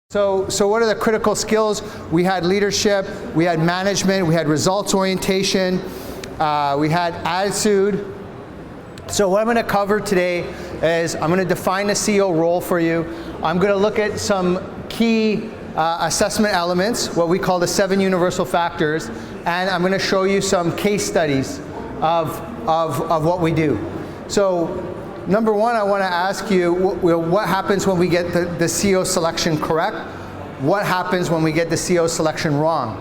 So what are the critical skills? We had leadership, we had management, we had results orientation, we had attitude. So what I'm going to cover today is I'm going to define the CEO role for you. I'm going to look at some key assessment elements, what we call the 7 universal factors, and I'm going to show you some case studies of what we do. So number one, I want to ask you, what happens when we get the CEO selection correct? What happens when we get the CEO selection wrong?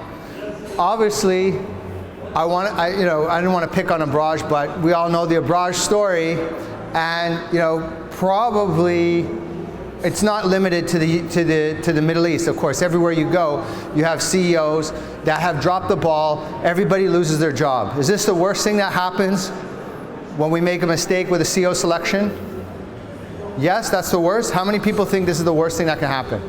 Obviously, I didn't want to pick on Abraj, but we all know the Abraj story, and probably it's not limited to the Middle East. Of course, everywhere you go, you have CEOs that have dropped the ball. Everybody loses their job. Is this the worst thing that happens when we make a mistake with a CEO selection? Yes, that's the worst. How many people think this is the worst thing that can happen?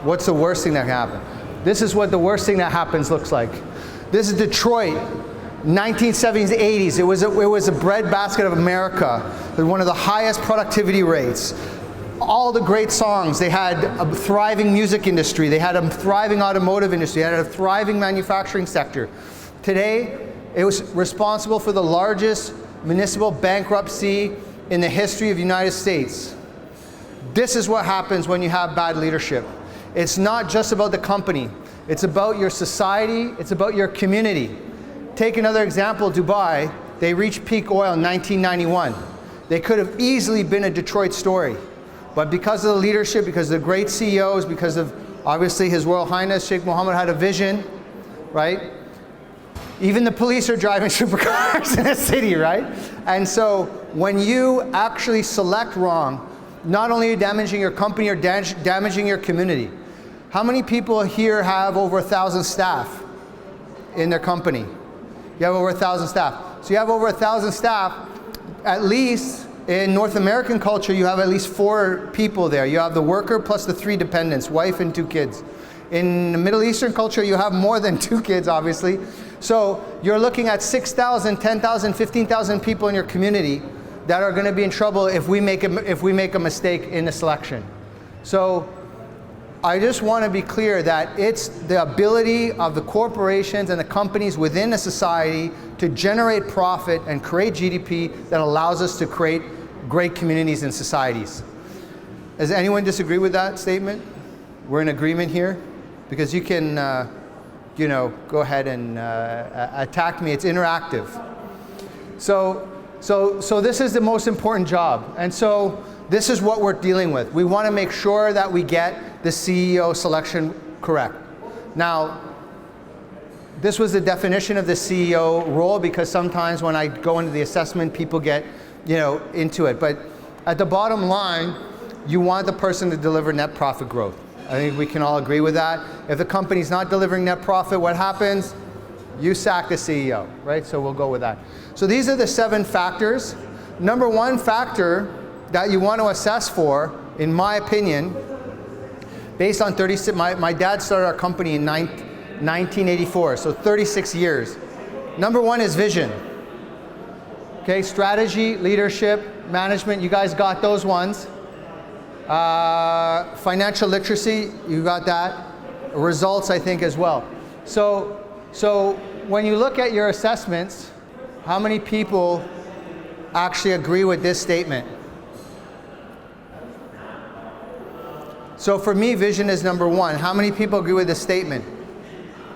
What's the worst thing that can happen? This is what the worst thing that happens looks like. This is Detroit, 1970s, 80s. It was a breadbasket of America. One of the highest productivity rates. All the great songs. They had a thriving music industry. They had a thriving automotive industry. They had a thriving manufacturing sector. Today, it was responsible for the largest municipal bankruptcy in the history of the United States. This is what happens when you have bad leadership. It's not just about the company. It's about your society. It's about your community. Take another example, Dubai. They reached peak oil in 1991. They could have easily been a Detroit story. But because of the leadership, because of the great CEOs, because of obviously His Royal Highness Sheikh Mohammed had a vision, right? Even the police are driving supercars in the city, right? And so when you actually select wrong, not only are you damaging your company, you're damaging your community. How many people here have over 1,000 staff in their company? You have over 1,000 staff. So you have over 1,000 staff. At least in North American culture, you have at least 4 people there. You have the worker plus the 3 dependents, wife and 2 kids. In the Middle Eastern culture, you have more than 2 kids, obviously. So you're looking at 6,000, 10,000, 15,000 people in your community that are going to be in trouble if we make a mistake in the selection. So I just want to be clear that it's the ability of the corporations and the companies within a society to generate profit and create GDP that allows us to create great communities and societies. Does anyone disagree with that statement? We're in agreement here? Because you can go ahead and attack me. It's interactive. So this is the most important job. And so this is what we're dealing with. We want to make sure that we get the CEO selection correct. Now, this was the definition of the CEO role, because sometimes when I go into the assessment, people get into it. But at the bottom line, you want the person to deliver net profit growth. I think we can all agree with that. If the company's not delivering net profit, what happens? You sack the CEO, right? So we'll go with that. So these are the 7 factors. Number 1 factor that you want to assess for, in my opinion, based on 36, my dad started our company in 1984, so 36 years. Number 1 is vision. Okay, strategy, leadership, management, you guys got those ones. Financial literacy, you got that. Results, I think, as well. So when you look at your assessments, how many people actually agree with this statement? So for me, vision is number 1. How many people agree with this statement?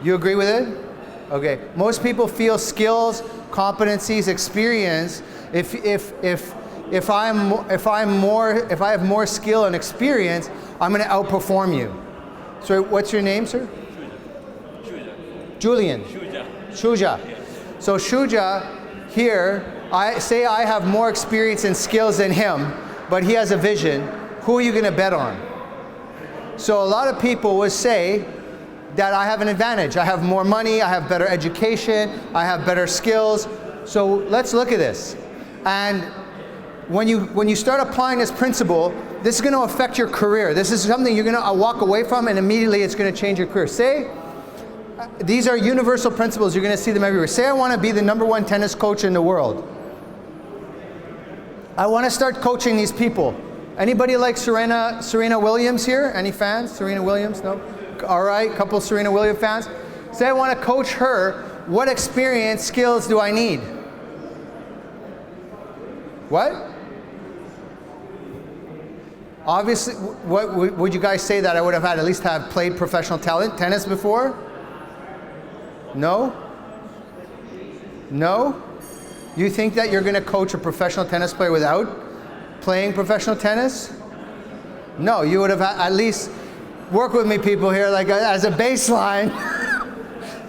You agree with it? Okay. Most people feel skills, competencies, experience. If I have more skill and experience, I'm going to outperform you. So what's your name, sir? Julian. Shuja. So Shuja, here, I have more experience and skills than him, but he has a vision. Who are you going to bet on? So a lot of people would say that I have an advantage. I have more money, I have better education, I have better skills. So let's look at this. And when you start applying this principle, this is going to affect your career. This is something you're going to walk away from, and immediately it's going to change your career. Say, these are universal principles. You're going to see them everywhere. Say I want to be the number 1 tennis coach in the world. I want to start coaching these people. Anybody like Serena Williams here? Any fans? Serena Williams? No? All right, couple Serena Williams fans. Say I want to coach her. What experience, skills do I need? What? Obviously, what would you guys say that I would have had at least have played professional tennis before? No? No? You think that you're going to coach a professional tennis player without playing professional tennis? No, you would have at least, work with me people here, like as a baseline,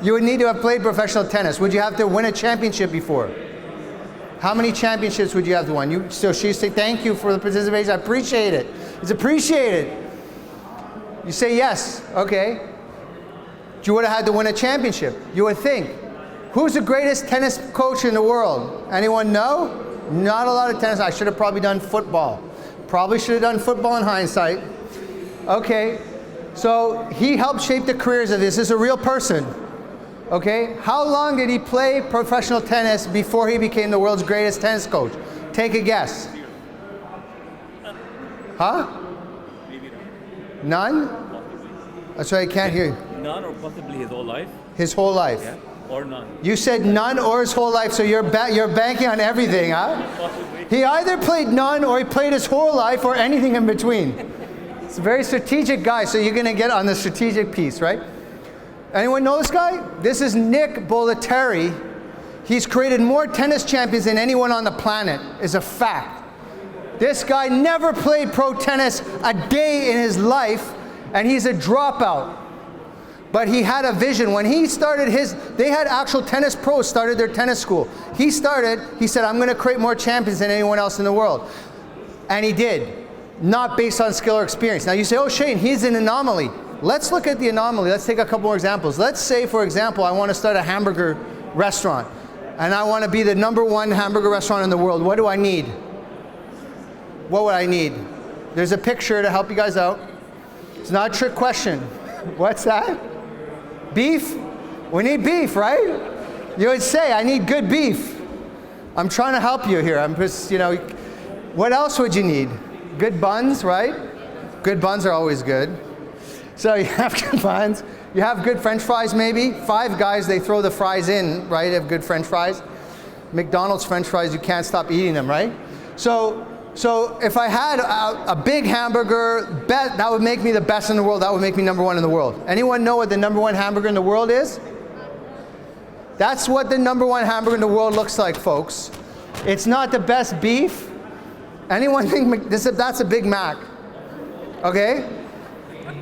you would need to have played professional tennis. Would you have to win a championship before? How many championships would you have to win? So she say, thank you for the participation, I appreciate it. It's appreciated. You say yes, okay. You would have had to win a championship, you would think. Who's the greatest tennis coach in the world? Anyone know? Not a lot of tennis. I should have probably done football. Probably should have done football in hindsight. Okay, so he helped shape the careers of this. This is a real person. Okay, how long did he play professional tennis before he became the world's greatest tennis coach? Take a guess. Huh? Maybe None? That's why I can't hear you. none or possibly his whole life. His whole life. Yeah. Or none. You said none or his whole life, so you're banking on everything, huh? Possibly. He either played none or he played his whole life or anything in between. It's a very strategic guy, so you're gonna get on the strategic piece, right? Anyone know this guy? This is Nick Boleteri. He's created more tennis champions than anyone on the planet, is a fact. This guy never played pro tennis a day in his life, and he's a dropout. But he had a vision. When he started they had actual tennis pros started their tennis school. He said, I'm gonna create more champions than anyone else in the world. And he did, not based on skill or experience. Now you say, oh Shane, he's an anomaly. Let's look at the anomaly. Let's take a couple more examples. Let's say, for example, I wanna start a hamburger restaurant, and I wanna be the #1 hamburger restaurant in the world. What do I need? What would I need? There's a picture to help you guys out. It's not a trick question. What's that? Beef? We need beef, right? You would say, I need good beef. I'm trying to help you here. I'm just, what else would you need? Good buns, right? Good buns are always good. So you have good buns. You have good French fries maybe. Five Guys, they throw the fries in, right? They have good French fries. McDonald's French fries, you can't stop eating them, right? So if I had a big hamburger, that would make me the best in the world. That would make me #1 in the world. Anyone know what the #1 hamburger in the world is? That's what the #1 hamburger in the world looks like, folks. It's not the best beef. Anyone think that's a Big Mac? Okay?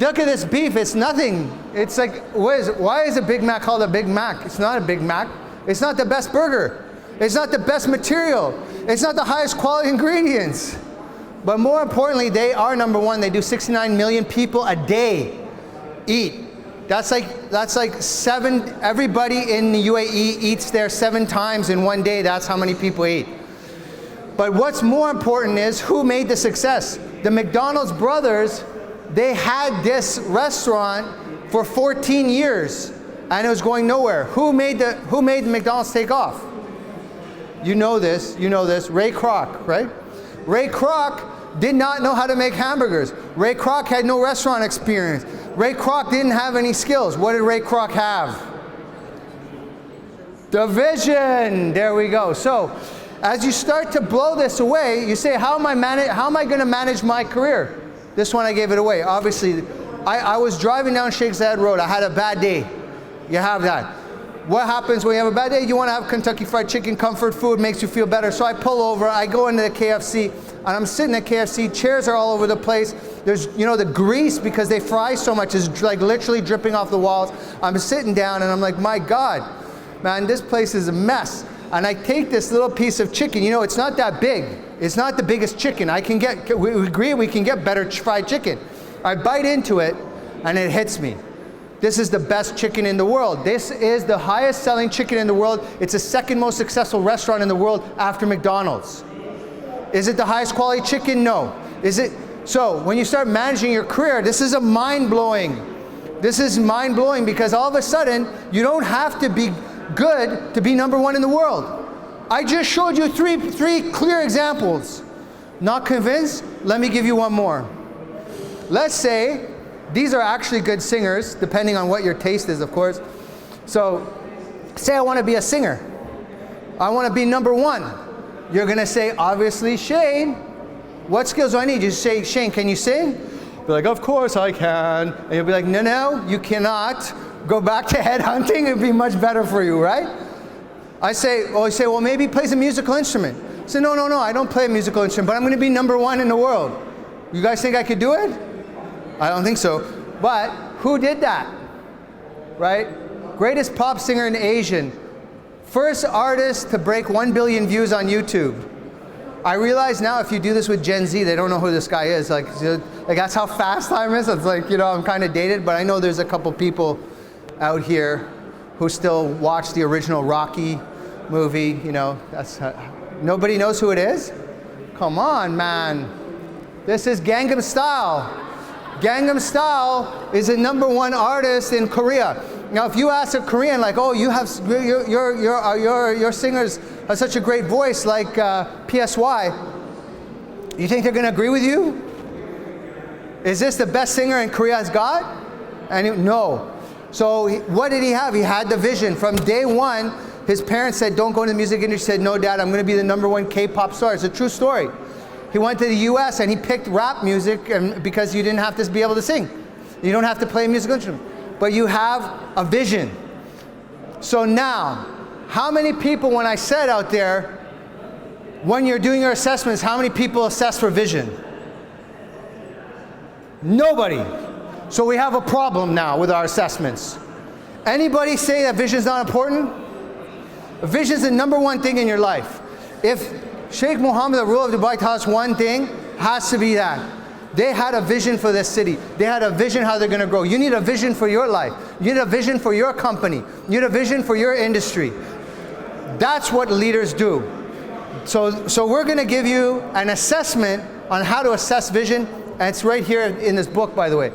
Look at this beef, it's nothing. It's like, why is a Big Mac called a Big Mac? It's not a Big Mac. It's not the best burger. It's not the best material. It's not the highest quality ingredients. But more importantly, they are #1. They do 69 million people a day eat. That's like 7, everybody in the UAE eats there 7 times in one day. That's how many people eat. But what's more important is who made the success. The McDonald's brothers, they had this restaurant for 14 years and it was going nowhere. Who made McDonald's take off? You know this, Ray Kroc, right? Ray Kroc did not know how to make hamburgers. Ray Kroc had no restaurant experience. Ray Kroc didn't have any skills. What did Ray Kroc have? The vision, there we go. So, as you start to blow this away, you say, how am I gonna manage my career? This one I gave it away. Obviously, I was driving down Sheikh Zayed Road. I had a bad day. You have that. What happens when you have a bad day? You want to have Kentucky Fried Chicken, comfort food, makes you feel better. So I pull over, I go into the KFC, and I'm sitting at KFC, chairs are all over the place. There's, the grease, because they fry so much, is like literally dripping off the walls. I'm sitting down and I'm like, my God, man, this place is a mess. And I take this little piece of chicken, it's not that big. It's not the biggest chicken. We agree we can get better fried chicken. I bite into it and it hits me. This is the best chicken in the world. This is the highest selling chicken in the world. It's the second most successful restaurant in the world after McDonald's. Is it the highest quality chicken? No. Is it? So when you start managing your career, this is mind-blowing. This is mind-blowing because all of a sudden, you don't have to be good to be #1 in the world. I just showed you three clear examples. Not convinced? Let me give you one more. Let's say these are actually good singers, depending on what your taste is, of course. So, say I want to be a singer. I want to be number one. You're going to say, obviously, Shane, what skills do I need? You say, Shane, can you sing? Be like, of course I can. And you'll be like, no, you cannot. Go back to headhunting. It'd be much better for you, right? I say, well, maybe he plays a musical instrument. I say, no, I don't play a musical instrument, but I'm going to be number one in the world. You guys think I could do it? I don't think so. But who did that? Right? Greatest pop singer in Asian. First artist to break 1 billion views on YouTube. I realize now if you do this with Gen Z, they don't know who this guy is. Like that's how fast time is. It's like, I'm kind of dated, but I know there's a couple people out here who still watch the original Rocky movie. That's nobody knows who it is? Come on, man. This is Gangnam Style. Gangnam Style is a #1 artist in Korea. Now, if you ask a Korean, like, oh, your singers have such a great voice, like PSY, you think they're going to agree with you? Is this the best singer in Korea has got? And no. So what did he have? He had the vision. From day one, his parents said, don't go into the music industry. He said, no, Dad, I'm going to be the #1 K-pop star. It's a true story. He went to the US and he picked rap music because you didn't have to be able to sing. You don't have to play a musical instrument. But you have a vision. So now, how many people, when I said out there, when you're doing your assessments, how many people assess for vision? Nobody. So we have a problem now with our assessments. Anybody say that vision's not important? Vision's the #1 thing in your life. If Sheikh Mohammed, the ruler of Dubai, taught us one thing, has to be that. They had a vision for this city. They had a vision how they're going to grow. You need a vision for your life. You need a vision for your company. You need a vision for your industry. That's what leaders do. So we're going to give you an assessment on how to assess vision, and it's right here in this book, by the way.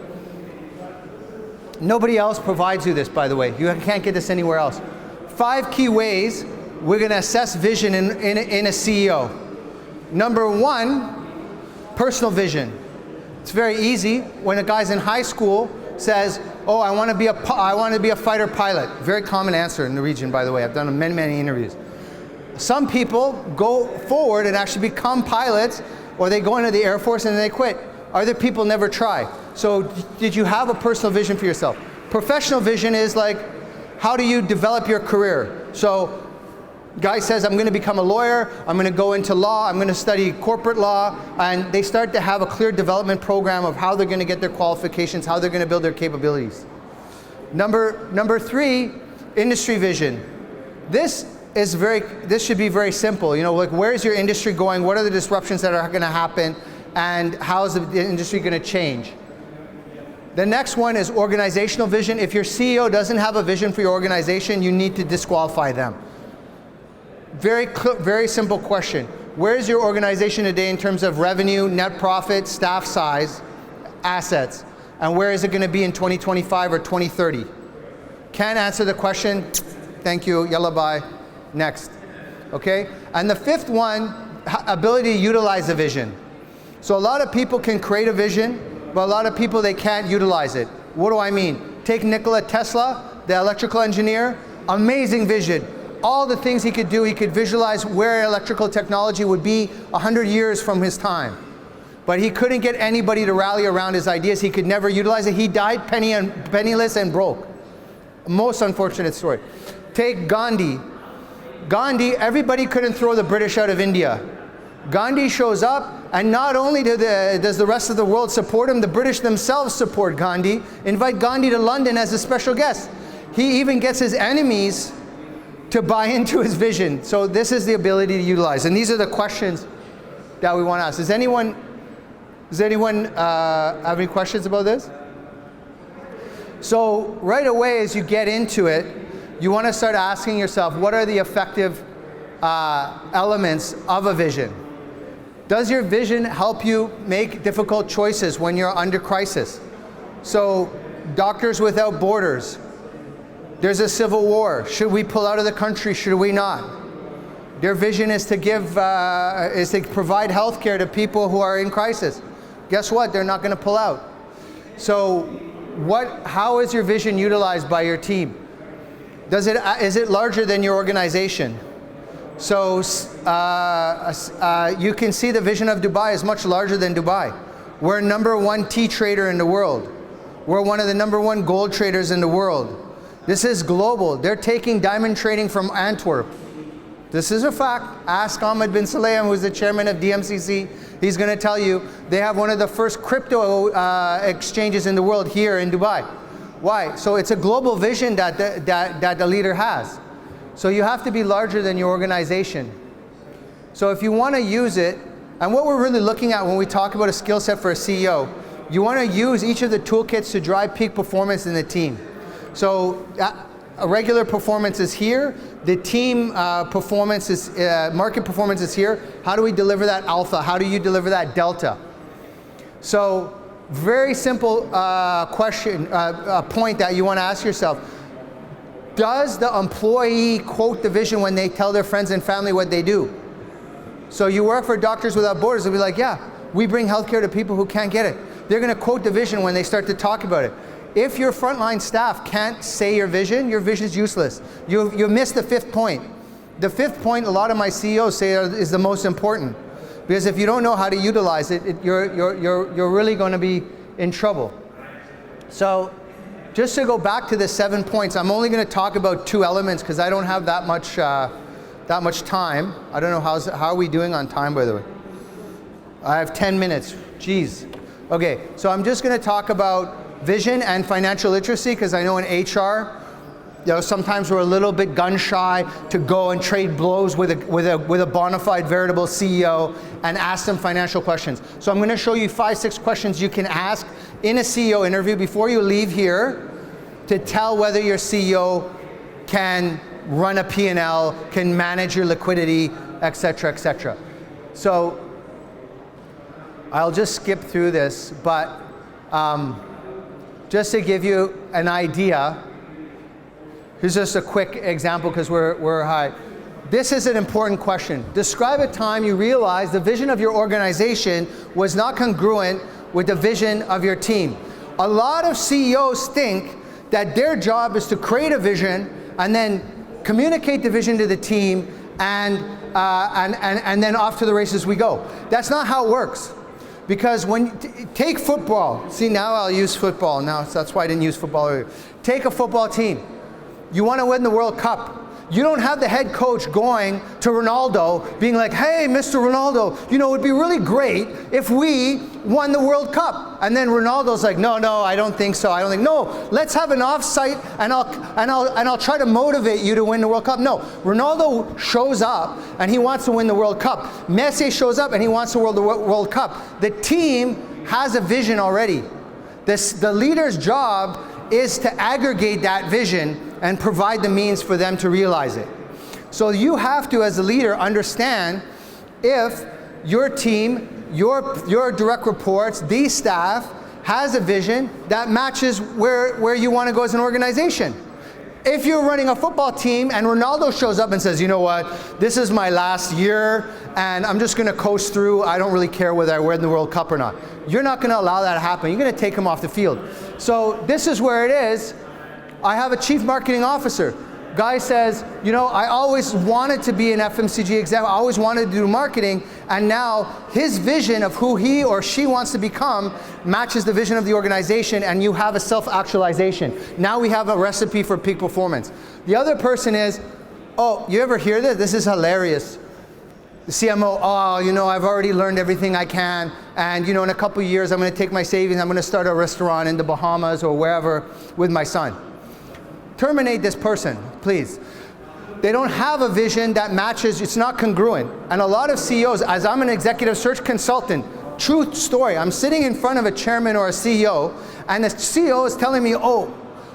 Nobody else provides you this, by the way. You can't get this anywhere else. 5 key ways we're going to assess vision in a CEO. #1, personal vision. It's very easy. When a guy's in high school says, oh, I want to be a fighter pilot. Very common answer in the region, by the way. I've done many interviews. Some people go forward and actually become pilots, or they go into the Air Force and then they quit. Other people never try. So did you have a personal vision for yourself? Professional vision is like, how do you develop your career? So guy says, I'm going to become a lawyer, I'm going to go into law, I'm going to study corporate law, and they start to have a clear development program of how they're going to get their qualifications, how they're going to build their capabilities. Number 3, industry vision. This should be very simple. Like, where is your industry going? What are the disruptions that are going to happen? And how is the industry going to change? The next one is organizational vision. If your CEO doesn't have a vision for your organization, you need to disqualify them. Very simple question. Where is your organization today in terms of revenue, net profit, staff size, assets? And where is it going to be in 2025 or 2030? Can't answer the question? Thank you, yalla bye. Next. Okay? And the 5th one, ability to utilize the vision. So a lot of people can create a vision, but a lot of people, they can't utilize it. What do I mean? Take Nikola Tesla, the electrical engineer, amazing vision. All the things he could do, he could visualize where electrical technology would be 100 years from his time. But he couldn't get anybody to rally around his ideas. He could never utilize it. He died penniless and broke. Most unfortunate story. Take Gandhi. Gandhi, everybody couldn't throw the British out of India. Gandhi shows up, and not only does the rest of the world support him, the British themselves support Gandhi, invite Gandhi to London as a special guest. He even gets his enemies to buy into his vision. So this is the ability to utilize. And these are the questions that we want to ask. Does anyone have any questions about this? So right away as you get into it, you want to start asking yourself, what are the effective elements of a vision? Does your vision help you make difficult choices when you're under crisis? So Doctors Without Borders. There's a civil war. Should we pull out of the country? Should we not? Their vision is to provide health care to people who are in crisis. Guess what? They're not going to pull out. So how is your vision utilized by your team? Is it larger than your organization? So you can see the vision of Dubai is much larger than Dubai. We're #1 tea trader in the world. We're one of the #1 gold traders in the world. This is global. They're taking diamond trading from Antwerp. This is a fact. Ask Ahmed bin Salem, who's the chairman of DMCC. He's going to tell you they have one of the first crypto exchanges in the world here in Dubai. Why? So it's a global vision that the leader has. So you have to be larger than your organization. So if you want to use it, and what we're really looking at when we talk about a skill set for a CEO, you want to use each of the toolkits to drive peak performance in the team. So a regular performance is here. The team performance is, market performance is here. How do we deliver that alpha? How do you deliver that delta? So very simple point that you want to ask yourself. Does the employee quote the vision when they tell their friends and family what they do? So you work for Doctors Without Borders, they'll be like, yeah, we bring healthcare to people who can't get it. They're going to quote the vision when they start to talk about it. If your frontline staff can't say your vision is useless. You missed the 5th point. The 5th point, a lot of my CEOs say is the most important. Because if you don't know how to utilize it, you're really going to be in trouble. So just to go back to the 7 points, I'm only going to talk about 2 elements because I don't have that much time. I don't know how are we doing on time, by the way. I have 10 minutes. Jeez. Okay, so I'm just going to talk about vision and financial literacy because I know in HR, sometimes we're a little bit gun shy to go and trade blows with a bona fide veritable CEO and ask them financial questions. So I'm going to show you 5-6 questions you can ask in a CEO interview before you leave here to tell whether your CEO can run a P&L, can manage your liquidity, etc., etc. So I'll just skip through this, but just to give you an idea, here's just a quick example because we're high. This is an important question. Describe a time you realized the vision of your organization was not congruent with the vision of your team. A lot of CEOs think that their job is to create a vision and then communicate the vision to the team and then off to the races we go. That's not how it works. Because when take football, see now I'll use football now, so that's why I didn't use football earlier. Take a football team. You want to win the World Cup. You don't have the head coach going to Ronaldo being like, hey, Mr. Ronaldo, it would be really great if we won the World Cup. And then Ronaldo's like, no, I don't think so. No, let's have an off-site and I'll try to motivate you to win the World Cup. No, Ronaldo shows up and he wants to win the World Cup. Messi shows up and he wants to win the World Cup. The team has a vision already. The leader's job is to aggregate that vision and provide the means for them to realize it. So you have to, as a leader, understand if your team, your direct reports, these staff, has a vision that matches where you want to go as an organization. If you're running a football team and Ronaldo shows up and says, you know what, this is my last year and I'm just going to coast through, I don't really care whether I win the World Cup or not. You're not going to allow that to happen. You're going to take him off the field. So this is where it is. I have a chief marketing officer. Guy says, I always wanted to be an FMCG exec, I always wanted to do marketing, and now his vision of who he or she wants to become matches the vision of the organization, and you have a self-actualization. Now we have a recipe for peak performance. The other person is, oh, you ever hear this? This is hilarious. The CMO, I've already learned everything I can, and in a couple of years I'm going to take my savings, I'm going to start a restaurant in the Bahamas or wherever with my son. Terminate this person, please. They don't have a vision that matches, it's not congruent. And a lot of CEOs, as I'm an executive search consultant, true story, I'm sitting in front of a chairman or a CEO, and the CEO is telling me, oh,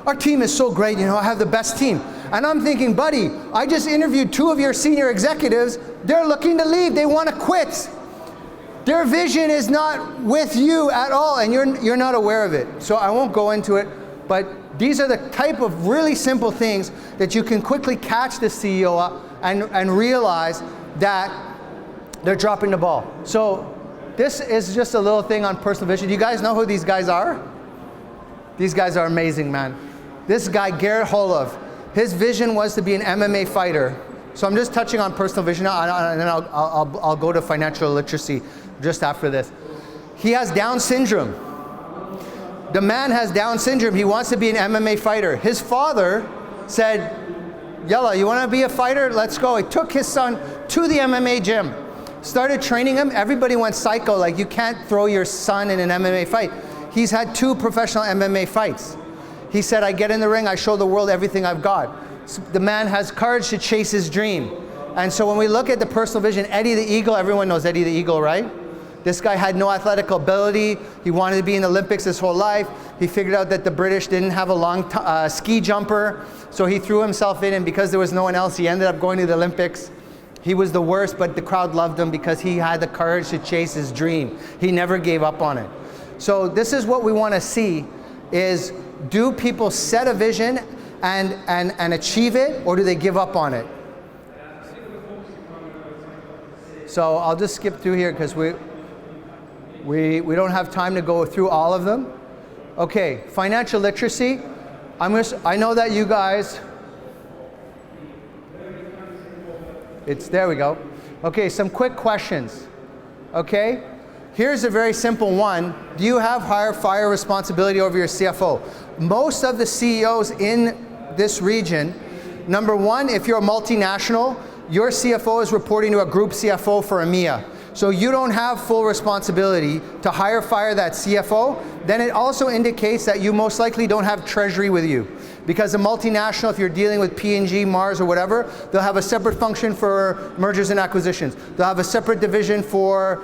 our team is so great, I have the best team. And I'm thinking, buddy, I just interviewed 2 of your senior executives, they're looking to leave, they want to quit. Their vision is not with you at all, and you're not aware of it. So I won't go into it, but these are the type of really simple things that you can quickly catch the CEO up and realize that they're dropping the ball. So this is just a little thing on personal vision. Do you guys know who these guys are? These guys are amazing, man. This guy, Garrett Holov, his vision was to be an MMA fighter. So I'm just touching on personal vision, and then I'll go to financial literacy just after this. He has Down syndrome. The man has Down syndrome. He wants to be an MMA fighter. His father said, Yalla, you want to be a fighter? Let's go. He took his son to the MMA gym, started training him. Everybody went psycho, like you can't throw your son in an MMA fight. He's had 2 professional MMA fights. He said, I get in the ring, I show the world everything I've got. So the man has courage to chase his dream. And so when we look at the personal vision, Eddie the Eagle, everyone knows Eddie the Eagle, right? This guy had no athletic ability. He wanted to be in the Olympics his whole life. He figured out that the British didn't have a long ski jumper, so he threw himself in, and because there was no one else, he ended up going to the Olympics. He was the worst, but the crowd loved him because he had the courage to chase his dream. He never gave up on it. So this is what we want to see, is do people set a vision and achieve it, or do they give up on it? So I'll just skip through here because we don't have time to go through all of them. Okay, financial literacy. I know that you guys, there we go. Okay, some quick questions. Okay, here's a very simple one. Do you have hire fire responsibility over your CFO? Most of the CEOs in this region, number one, if you're a multinational, your CFO is reporting to a group CFO for EMEA. So you don't have full responsibility to hire fire that CFO. Then it also indicates that you most likely don't have treasury with you. Because a multinational, if you're dealing with P&G, Mars, or whatever, they'll have a separate function for mergers and acquisitions. They'll have a separate division for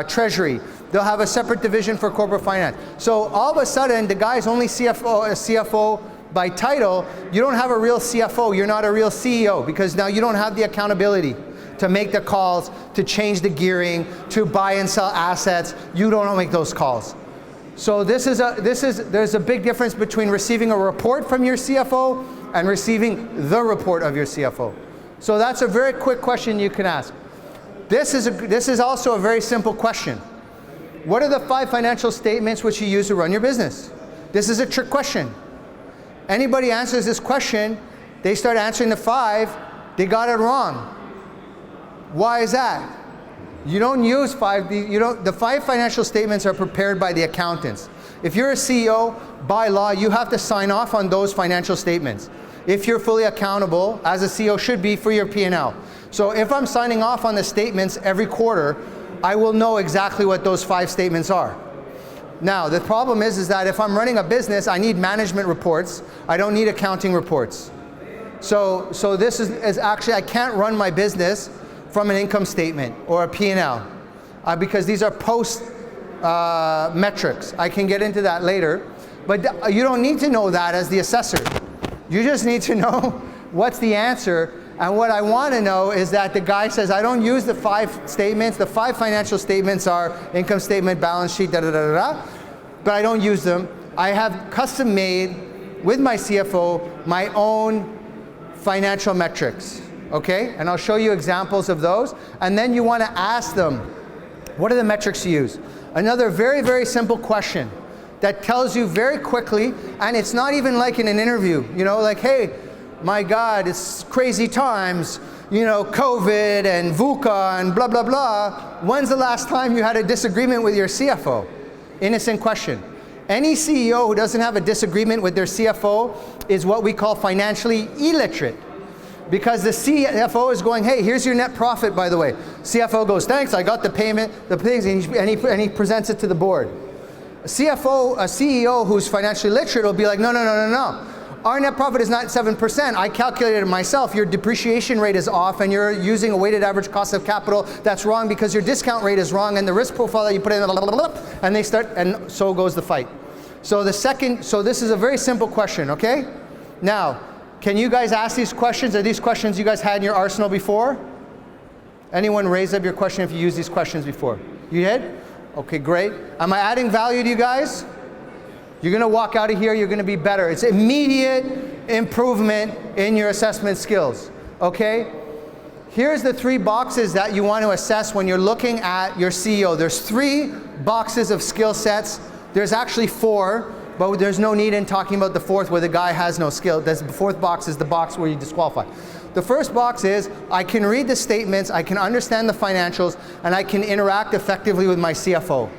treasury. They'll have a separate division for corporate finance. So all of a sudden, the guy's only CFO by title. You don't have a real CFO. You're not a real CEO, because now you don't have the accountability to make the calls, to change the gearing, to buy and sell assets. You don't make those calls. So there's a big difference between receiving a report from your CFO and receiving the report of your CFO. So that's a very quick question you can ask. This is also a very simple question. What are the 5 financial statements which you use to run your business? This is a trick question. Anybody answers this question, they start answering the 5, they got it wrong. Why is that? You don't use 5, the 5 financial statements are prepared by the accountants. If you're a CEO, by law, you have to sign off on those financial statements. If you're fully accountable, as a CEO should be, for your P&L. So if I'm signing off on the statements every quarter, I will know exactly what those 5 statements are. Now, the problem is that if I'm running a business, I need management reports. I don't need accounting reports. So this is actually, I can't run my business from an income statement or a P&L because these are post metrics. I can get into that later, but you don't need to know that as the assessor. You just need to know what's the answer. And what I want to know is that the guy says, I don't use the 5 statements. The 5 financial statements are income statement, balance sheet, but I don't use them. I have custom made with my CFO my own financial metrics. Okay, and I'll show you examples of those. And then you want to ask them, what are the metrics you use? Another very, very simple question that tells you very quickly, and it's not even like in an interview, like, hey, my God, it's crazy times, COVID and VUCA and blah, blah, blah. When's the last time you had a disagreement with your CFO? Innocent question. Any CEO who doesn't have a disagreement with their CFO is what we call financially illiterate. Because the CFO is going, hey, here's your net profit, by the way. CFO goes, thanks, I got the payment, the things, and he presents it to the board. A CEO who's financially literate will be like, no. Our net profit is not 7%. I calculated it myself. Your depreciation rate is off, and you're using a weighted average cost of capital that's wrong because your discount rate is wrong, and the risk profile that you put in, and they start, and so goes the fight. So this is a very simple question, okay? Now, can you guys ask these questions? Are these questions you guys had in your arsenal before? Anyone raise up your question if you used these questions before? You did? Okay, great. Am I adding value to you guys? You're going to walk out of here, you're going to be better. It's immediate improvement in your assessment skills. okay? Here's the 3 boxes that you want to assess when you're looking at your CEO. There's 3 boxes of skill sets. There's actually 4, but there's no need in talking about the 4th where the guy has no skill. The 4th box is the box where you disqualify. The first box is, I can read the statements, I can understand the financials, and I can interact effectively with my CFO.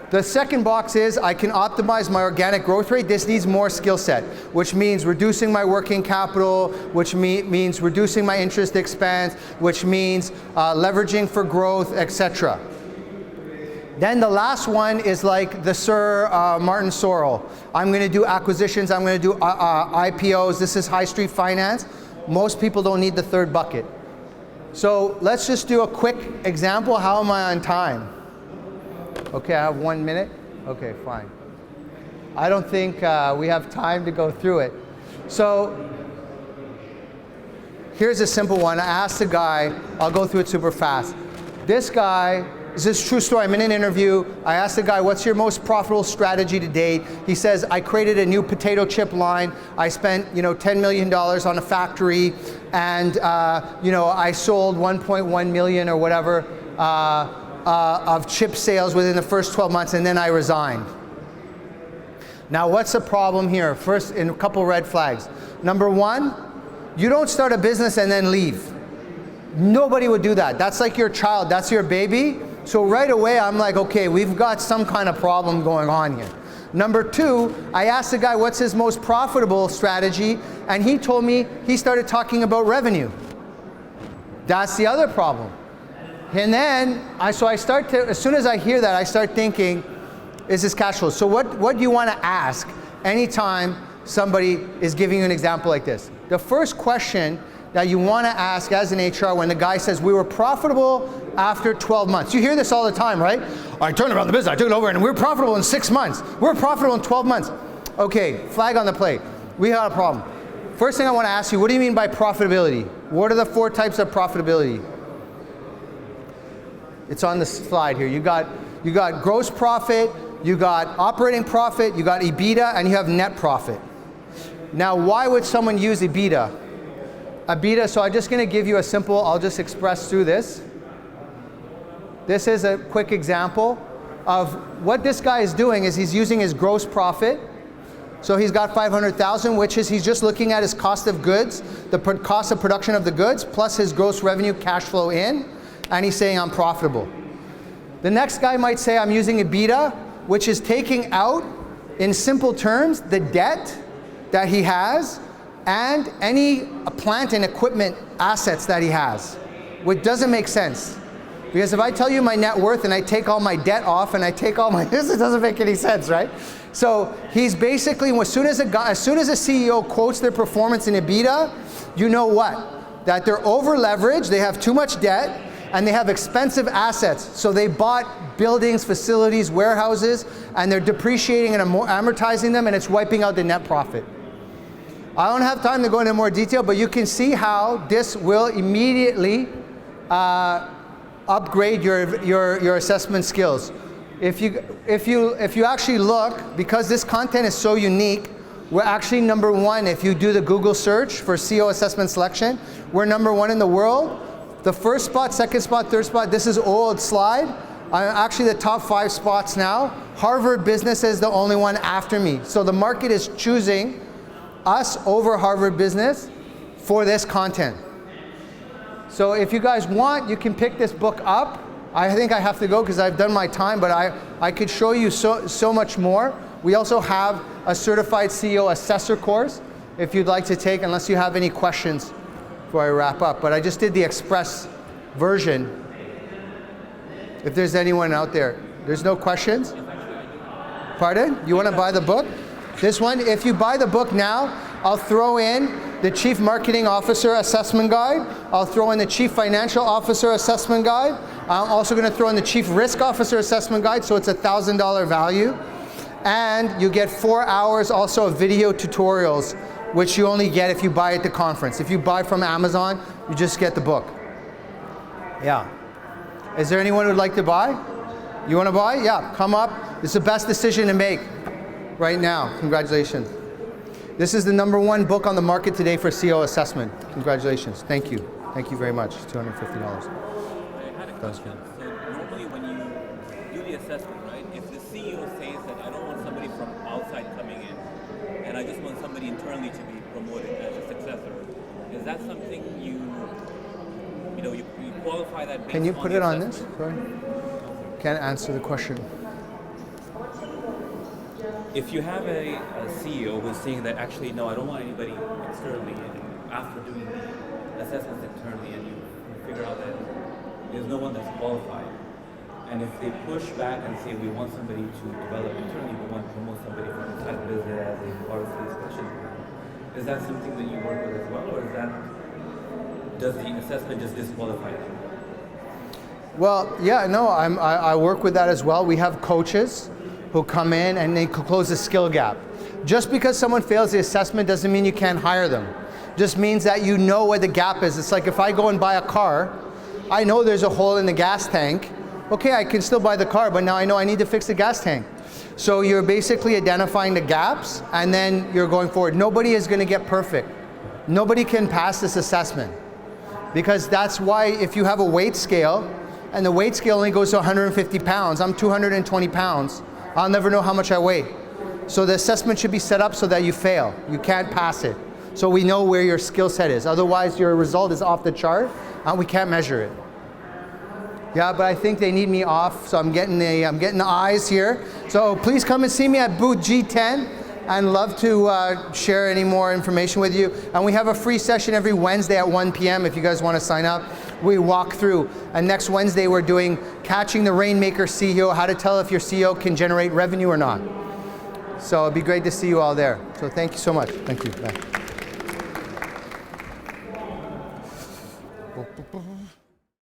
The second box is, I can optimize my organic growth rate. This needs more skill set, which means reducing my working capital, which means reducing my interest expense, which means leveraging for growth, etc. Then the last one is like the Sir Martin Sorrell. I'm going to do acquisitions, I'm going to do IPOs, this is high street finance. Most people don't need the 3rd bucket. So let's just do a quick example. How am I on time? Okay, I have 1 minute. Okay, fine. I don't think we have time to go through it. So here's a simple one. I asked the guy, I'll go through it super fast. This guy, this is a true story, I'm in an interview. I asked the guy, what's your most profitable strategy to date? He says, I created a new potato chip line. I spent, $10 million on a factory, and I sold 1.1 million or whatever of chip sales within the first 12 months, and then I resigned. Now, what's the problem here? First, a couple red flags. Number 1, you don't start a business and then leave. Nobody would do that. That's like your child, that's your baby. So right away, I'm like, okay, we've got some kind of problem going on here. Number 2, I asked the guy what's his most profitable strategy, and he told me he started talking about revenue. That's the other problem. And then, as soon as I hear that, I start thinking, is this cash flow? So what do you want to ask anytime somebody is giving you an example like this? The first question that you want to ask as an HR when the guy says, we were profitable after 12 months. You hear this all the time, right? I turned around the business, I took it over, and we were profitable in 6 months. We're profitable in 12 months. Okay, flag on the plate. We got a problem. First thing I want to ask you, what do you mean by profitability? What are the 4 types of profitability? It's on the slide here. You got gross profit, you got operating profit, you got EBITDA, and you have net profit. Now, why would someone use EBITDA? EBITDA, so I'm just going to give you a simple, I'll just express through this. This is a quick example of what this guy is doing is he's using his gross profit. So he's got 500,000, which is he's just looking at his cost of goods, the cost of production of the goods, plus his gross revenue cash flow in, and he's saying I'm profitable. The next guy might say I'm using EBITDA, which is taking out, in simple terms, the debt that he has and any plant and equipment assets that he has, which doesn't make sense. Because if I tell you my net worth and I take all my debt off and I take all my, this, it doesn't make any sense, right? So he's basically, as soon as a CEO quotes their performance in EBITDA, you know what? That they're over leveraged, they have too much debt, and they have expensive assets. So they bought buildings, facilities, warehouses, and they're depreciating and amortizing them, and it's wiping out the net profit. I don't have time to go into more detail, but you can see how this will immediately upgrade your assessment skills. If you actually look, because this content is so unique, we're actually number 1. If you do the Google search for CEO assessment selection, we're number 1 in the world. The first spot, second spot, third spot, this is old slide. I'm actually the top 5 spots now. Harvard Business is the only one after me. So the market is choosing us over Harvard Business for this content. So if you guys want, you can pick this book up. I think I have to go because I've done my time, but I could show you so much more. We also have a certified CEO assessor course if you'd like to take, unless you have any questions before I wrap up. But I just did the express version. If there's anyone out there, there's no questions? Pardon? You want to buy the book? This one, if you buy the book now, I'll throw in the Chief Marketing Officer Assessment Guide. I'll throw in the Chief Financial Officer Assessment Guide. I'm also going to throw in the Chief Risk Officer Assessment Guide, so it's a $1,000 value. And you get 4 hours also of video tutorials, which you only get if you buy at the conference. If you buy from Amazon, you just get the book. Yeah. Is there anyone who'd like to buy? You want to buy? Yeah, come up. It's the best decision to make right now. Congratulations. This is the #1 book on the market today for CEO assessment. Congratulations. Thank you. Thank you very much. $250. I had a question. So normally when you do the assessment, right, if the CEO says that I don't want somebody from outside coming in, and I just want somebody internally to be promoted as a successor, is that something you qualify that based Can you on put the it on this? assessment? Sorry. Can't answer the question. If you have a CEO who's saying that actually, no, I don't want anybody externally, and after doing the assessments internally, and you figure out that there's no one that's qualified, and if they push back and say we want somebody to develop internally, we want to promote somebody from inside the business as a RSE specialist, is that something that you work with as well, or does the assessment just disqualify them? Well, yeah, no, I work with that as well. We have coaches who come in and they close the skill gap. Just because someone fails the assessment doesn't mean you can't hire them. Just means that you know where the gap is. It's like if I go and buy a car, I know there's a hole in the gas tank. Okay, I can still buy the car, but now I know I need to fix the gas tank. So you're basically identifying the gaps and then you're going forward. Nobody is going to get perfect. Nobody can pass this assessment. Because that's why if you have a weight scale and the weight scale only goes to 150 pounds, I'm 220 pounds, I'll never know how much I weigh. So the assessment should be set up so that you fail. You can't pass it. So we know where your skill set is. Otherwise your result is off the chart and we can't measure it. Yeah, but I think they need me off, so I'm getting the eyes here. So please come and see me at booth G10. And love to share any more information with you. And we have a free session every Wednesday at 1 p.m. if you guys want to sign up. We walk through. And next Wednesday we're doing Catching the Rainmaker CEO, how to tell if your CEO can generate revenue or not. So it'd be great to see you all there. So thank you so much. Thank you. Bye.